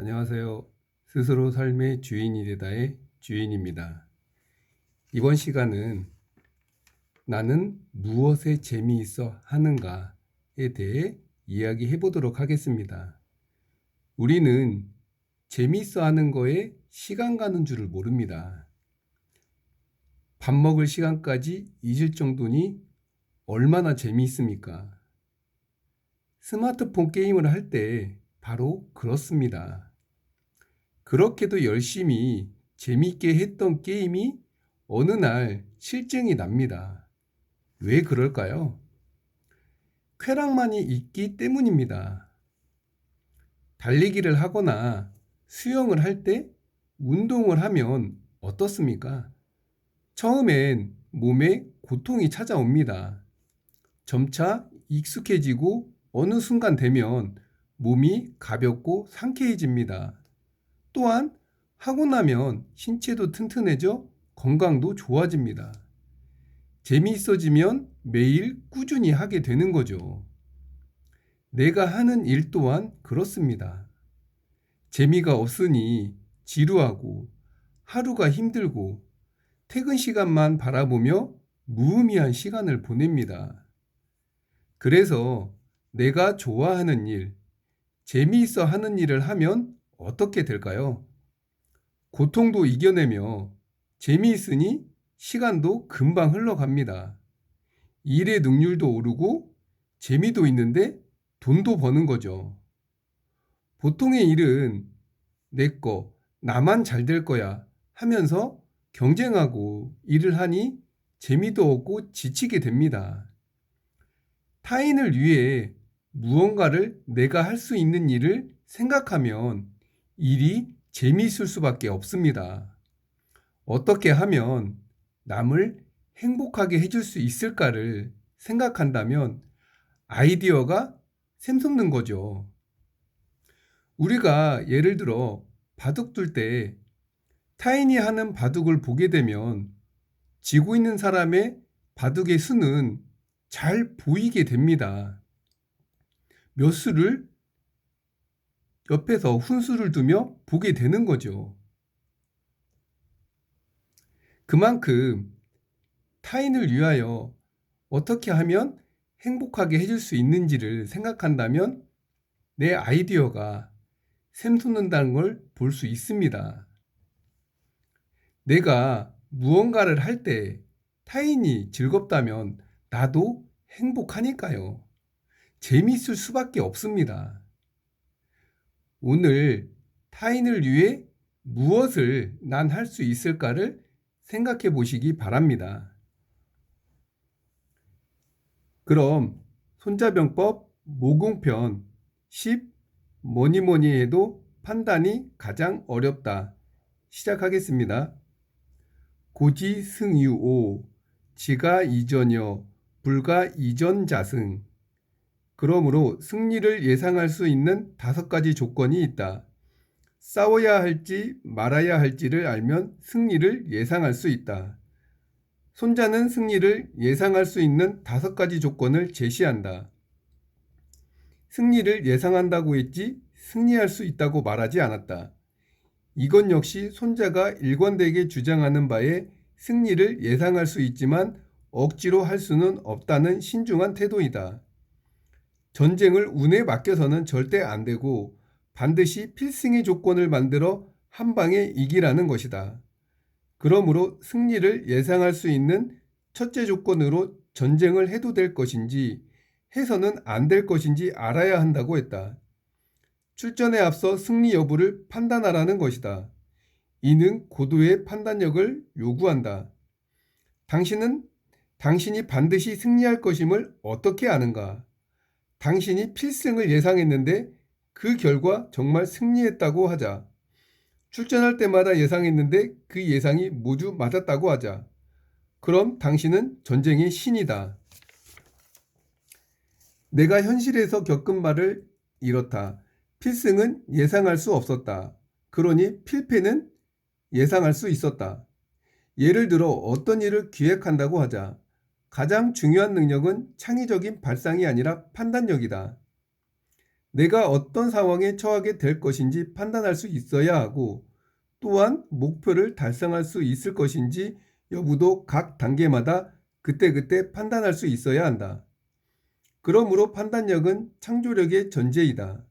안녕하세요. 스스로 삶의 주인이 되다의 주인입니다. 이번 시간은 나는 무엇에 재미있어 하는가에 대해 이야기해 보도록 하겠습니다. 우리는 재미있어 하는 거에 시간 가는 줄을 모릅니다. 밥 먹을 시간까지 잊을 정도니 얼마나 재미있습니까? 스마트폰 게임을 할 때 바로 그렇습니다. 그렇게도 열심히 재밌게 했던 게임이 어느 날 실증이 납니다. 왜 그럴까요? 쾌락만이 있기 때문입니다. 달리기를 하거나 수영을 할 때 운동을 하면 어떻습니까? 처음엔 몸에 고통이 찾아옵니다. 점차 익숙해지고 어느 순간 되면 몸이 가볍고 상쾌해집니다. 또한 하고 나면 신체도 튼튼해져 건강도 좋아집니다. 재미있어지면 매일 꾸준히 하게 되는 거죠. 내가 하는 일 또한 그렇습니다. 재미가 없으니 지루하고 하루가 힘들고 퇴근 시간만 바라보며 무의미한 시간을 보냅니다. 그래서 내가 좋아하는 일, 재미있어 하는 일을 하면 어떻게 될까요? 고통도 이겨내며 재미있으니 시간도 금방 흘러갑니다. 일의 능률도 오르고 재미도 있는데 돈도 버는 거죠. 보통의 일은 내 거, 나만 잘 될 거야 하면서 경쟁하고 일을 하니 재미도 없고 지치게 됩니다. 타인을 위해 무언가를 내가 할 수 있는 일을 생각하면 일이 재미있을 수밖에 없습니다. 어떻게 하면 남을 행복하게 해줄 수 있을까를 생각한다면 아이디어가 샘솟는 거죠. 우리가 예를 들어 바둑 둘 때 타인이 하는 바둑을 보게 되면 지고 있는 사람의 바둑의 수는 잘 보이게 됩니다. 몇 수를 옆에서 훈수를 두며 보게 되는 거죠. 그만큼 타인을 위하여 어떻게 하면 행복하게 해줄 수 있는지를 생각한다면 내 아이디어가 샘솟는다는 걸 볼 수 있습니다. 내가 무언가를 할 때 타인이 즐겁다면 나도 행복하니까요. 재미있을 수밖에 없습니다. 오늘 타인을 위해 무엇을 난 할 수 있을까를 생각해 보시기 바랍니다. 그럼 손자병법 모공편 10 뭐니 뭐니 해도 판단이 가장 어렵다. 시작하겠습니다. 고지승유오 지가 이전여 불가 이전자승. 그러므로 승리를 예상할 수 있는 5가지 조건이 있다. 싸워야 할지 말아야 할지를 알면 승리를 예상할 수 있다. 손자는 승리를 예상할 수 있는 5가지 조건을 제시한다. 승리를 예상한다고 했지 승리할 수 있다고 말하지 않았다. 이건 역시 손자가 일관되게 주장하는 바에 승리를 예상할 수 있지만 억지로 할 수는 없다는 신중한 태도이다. 전쟁을 운에 맡겨서는 절대 안 되고 반드시 필승의 조건을 만들어 한 방에 이기라는 것이다. 그러므로 승리를 예상할 수 있는 첫째 조건으로 전쟁을 해도 될 것인지 해서는 안 될 것인지 알아야 한다고 했다. 출전에 앞서 승리 여부를 판단하라는 것이다. 이는 고도의 판단력을 요구한다. 당신이 반드시 승리할 것임을 어떻게 아는가? 당신이 필승을 예상했는데 그 결과 정말 승리했다고 하자. 출전할 때마다 예상했는데 그 예상이 모두 맞았다고 하자. 그럼 당신은 전쟁의 신이다. 내가 현실에서 겪은 말을 이렇다. 필승은 예상할 수 없었다. 그러니 필패는 예상할 수 있었다. 예를 들어 어떤 일을 기획한다고 하자. 가장 중요한 능력은 창의적인 발상이 아니라 판단력이다. 내가 어떤 상황에 처하게 될 것인지 판단할 수 있어야 하고 또한 목표를 달성할 수 있을 것인지 여부도 각 단계마다 그때그때 판단할 수 있어야 한다. 그러므로 판단력은 창조력의 전제이다.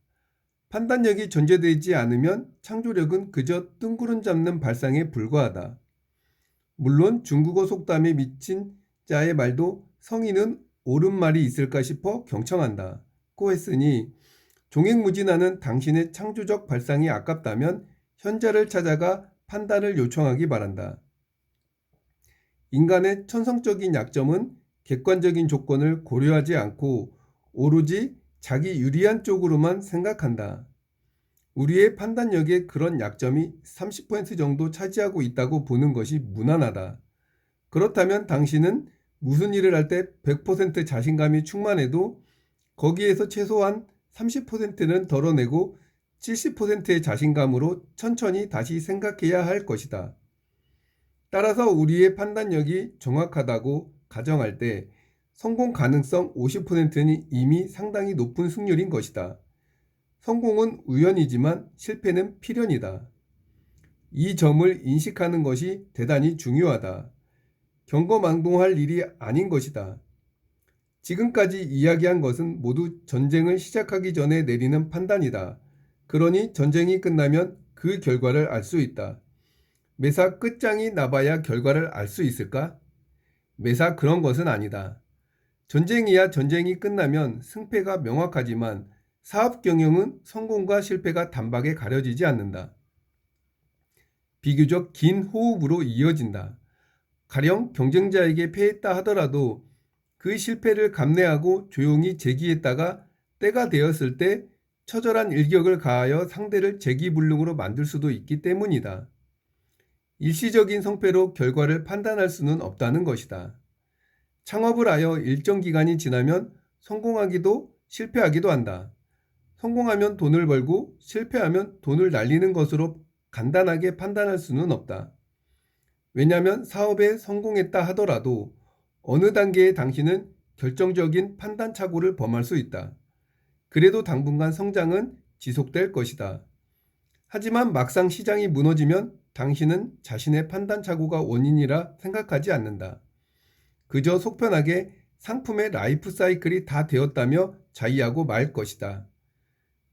판단력이 전제되지 않으면 창조력은 그저 뜬구름 잡는 발상에 불과하다. 물론 중국어 속담에 미친 자의 말도 성인은 옳은 말이 있을까 싶어 경청한다. 고 했으니 종횡무진하는 당신의 창조적 발상이 아깝다면 현자를 찾아가 판단을 요청하기 바란다. 인간의 천성적인 약점은 객관적인 조건을 고려하지 않고 오로지 자기 유리한 쪽으로만 생각한다. 우리의 판단력에 그런 약점이 30% 정도 차지하고 있다고 보는 것이 무난하다. 그렇다면 당신은 무슨 일을 할 때 100% 자신감이 충만해도 거기에서 최소한 30%는 덜어내고 70%의 자신감으로 천천히 다시 생각해야 할 것이다. 따라서 우리의 판단력이 정확하다고 가정할 때 성공 가능성 50%는 이미 상당히 높은 승률인 것이다. 성공은 우연이지만 실패는 필연이다. 이 점을 인식하는 것이 대단히 중요하다. 경거망동할 일이 아닌 것이다. 지금까지 이야기한 것은 모두 전쟁을 시작하기 전에 내리는 판단이다. 그러니 전쟁이 끝나면 그 결과를 알 수 있다. 매사 끝장이 나봐야 결과를 알 수 있을까? 매사 그런 것은 아니다. 전쟁이야 전쟁이 끝나면 승패가 명확하지만 사업 경영은 성공과 실패가 단박에 가려지지 않는다. 비교적 긴 호흡으로 이어진다. 가령 경쟁자에게 패했다 하더라도 그 실패를 감내하고 조용히 재기했다가 때가 되었을 때 처절한 일격을 가하여 상대를 재기불능으로 만들 수도 있기 때문이다. 일시적인 성패로 결과를 판단할 수는 없다는 것이다. 창업을 하여 일정 기간이 지나면 성공하기도 실패하기도 한다. 성공하면 돈을 벌고 실패하면 돈을 날리는 것으로 간단하게 판단할 수는 없다. 왜냐하면 사업에 성공했다 하더라도 어느 단계에 당신은 결정적인 판단 착오를 범할 수 있다. 그래도 당분간 성장은 지속될 것이다. 하지만 막상 시장이 무너지면 당신은 자신의 판단 착오가 원인이라 생각하지 않는다. 그저 속편하게 상품의 라이프 사이클이 다 되었다며 자의하고 말 것이다.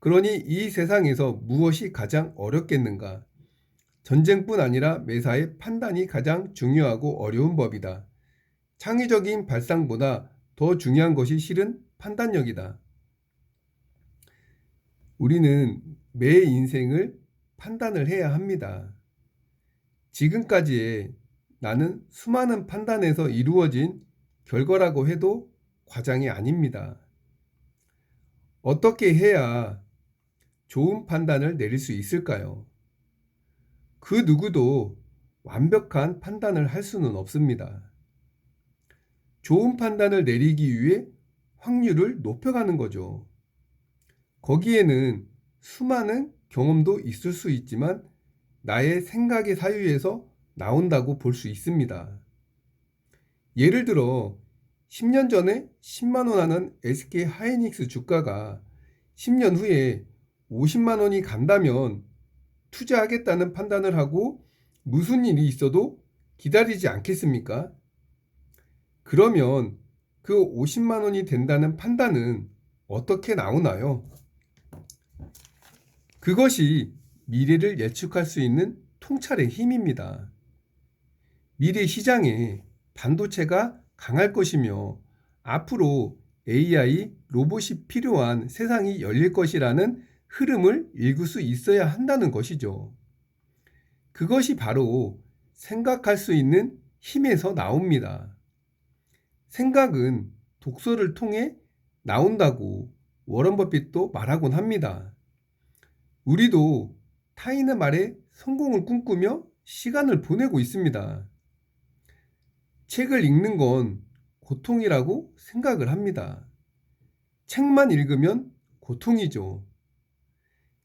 그러니 이 세상에서 무엇이 가장 어렵겠는가? 전쟁뿐 아니라 매사의 판단이 가장 중요하고 어려운 법이다. 창의적인 발상보다 더 중요한 것이 실은 판단력이다. 우리는 매 인생을 판단을 해야 합니다. 지금까지의 나는 수많은 판단에서 이루어진 결과라고 해도 과장이 아닙니다. 어떻게 해야 좋은 판단을 내릴 수 있을까요? 그 누구도 완벽한 판단을 할 수는 없습니다. 좋은 판단을 내리기 위해 확률을 높여가는 거죠. 거기에는 수많은 경험도 있을 수 있지만 나의 생각의 사유에서 나온다고 볼 수 있습니다. 예를 들어 10년 전에 10만 원 하는 SK 하이닉스 주가가 10년 후에 50만 원이 간다면 투자하겠다는 판단을 하고 무슨 일이 있어도 기다리지 않겠습니까? 그러면 그 50만 원이 된다는 판단은 어떻게 나오나요? 그것이 미래를 예측할 수 있는 통찰의 힘입니다. 미래 시장에 반도체가 강할 것이며 앞으로 AI, 로봇이 필요한 세상이 열릴 것이라는 흐름을 읽을 수 있어야 한다는 것이죠. 그것이 바로 생각할 수 있는 힘에서 나옵니다. 생각은 독서를 통해 나온다고 워런 버핏도 말하곤 합니다. 우리도 타인의 말에 성공을 꿈꾸며 시간을 보내고 있습니다. 책을 읽는 건 고통이라고 생각을 합니다. 책만 읽으면 고통이죠.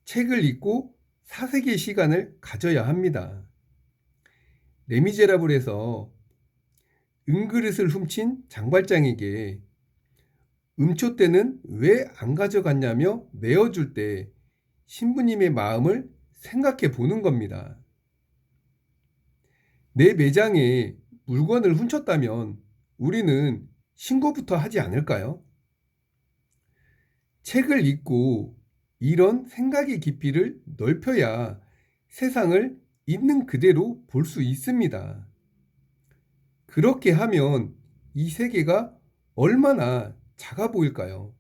책을 읽고 사색의 시간을 가져야 합니다. 레미제라블에서 은그릇을 훔친 장발장에게 음초 때는 왜 안 가져갔냐며 내어줄 때 신부님의 마음을 생각해 보는 겁니다. 내 매장에 물건을 훔쳤다면 우리는 신고부터 하지 않을까요? 책을 읽고 이런 생각의 깊이를 넓혀야 세상을 있는 그대로 볼 수 있습니다. 그렇게 하면 이 세계가 얼마나 작아 보일까요?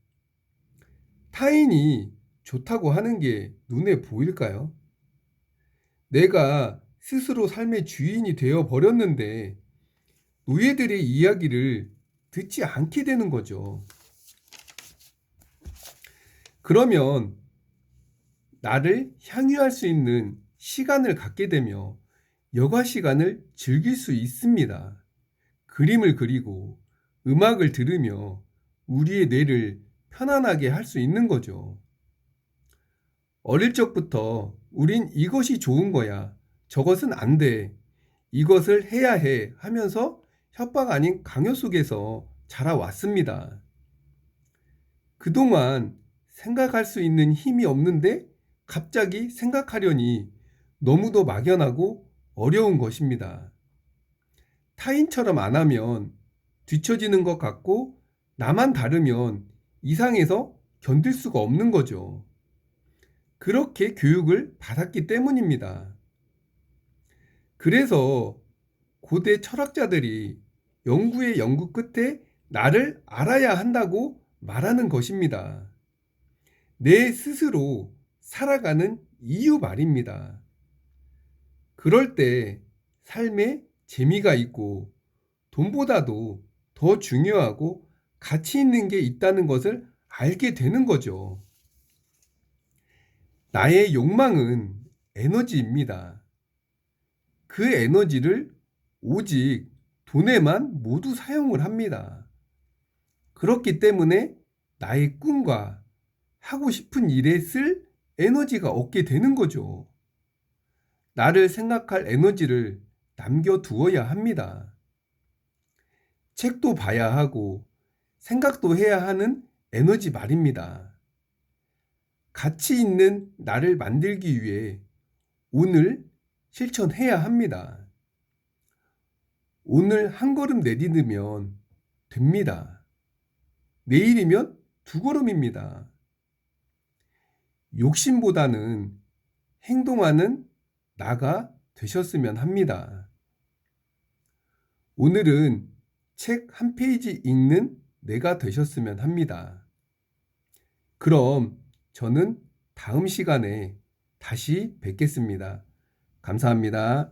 타인이 좋다고 하는 게 눈에 보일까요? 내가 스스로 삶의 주인이 되어 버렸는데 노예들의 이야기를 듣지 않게 되는 거죠. 그러면 나를 향유할 수 있는 시간을 갖게 되며 여가 시간을 즐길 수 있습니다. 그림을 그리고 음악을 들으며 우리의 뇌를 편안하게 할 수 있는 거죠. 어릴 적부터 우린 이것이 좋은 거야, 저것은 안 돼, 이것을 해야 해 하면서 협박 아닌 강요 속에서 자라왔습니다. 그동안 생각할 수 있는 힘이 없는데 갑자기 생각하려니 너무도 막연하고 어려운 것입니다. 타인처럼 안 하면 뒤처지는 것 같고 나만 다르면 이상해서 견딜 수가 없는 거죠. 그렇게 교육을 받았기 때문입니다. 그래서 고대 철학자들이 연구의 연구 끝에 나를 알아야 한다고 말하는 것입니다. 내 스스로 살아가는 이유 말입니다. 그럴 때 삶에 재미가 있고 돈보다도 더 중요하고 가치 있는 게 있다는 것을 알게 되는 거죠. 나의 욕망은 에너지입니다. 그 에너지를 오직 돈에만 모두 사용을 합니다. 그렇기 때문에 나의 꿈과 하고 싶은 일에 쓸 에너지가 없게 되는 거죠. 나를 생각할 에너지를 남겨두어야 합니다. 책도 봐야 하고 생각도 해야 하는 에너지 말입니다. 가치 있는 나를 만들기 위해 오늘 실천해야 합니다. 오늘 한 걸음 내딛으면 됩니다. 내일이면 두 걸음입니다. 욕심보다는 행동하는 나가 되셨으면 합니다. 오늘은 책 한 페이지 읽는 내가 되셨으면 합니다. 그럼 저는 다음 시간에 다시 뵙겠습니다. 감사합니다.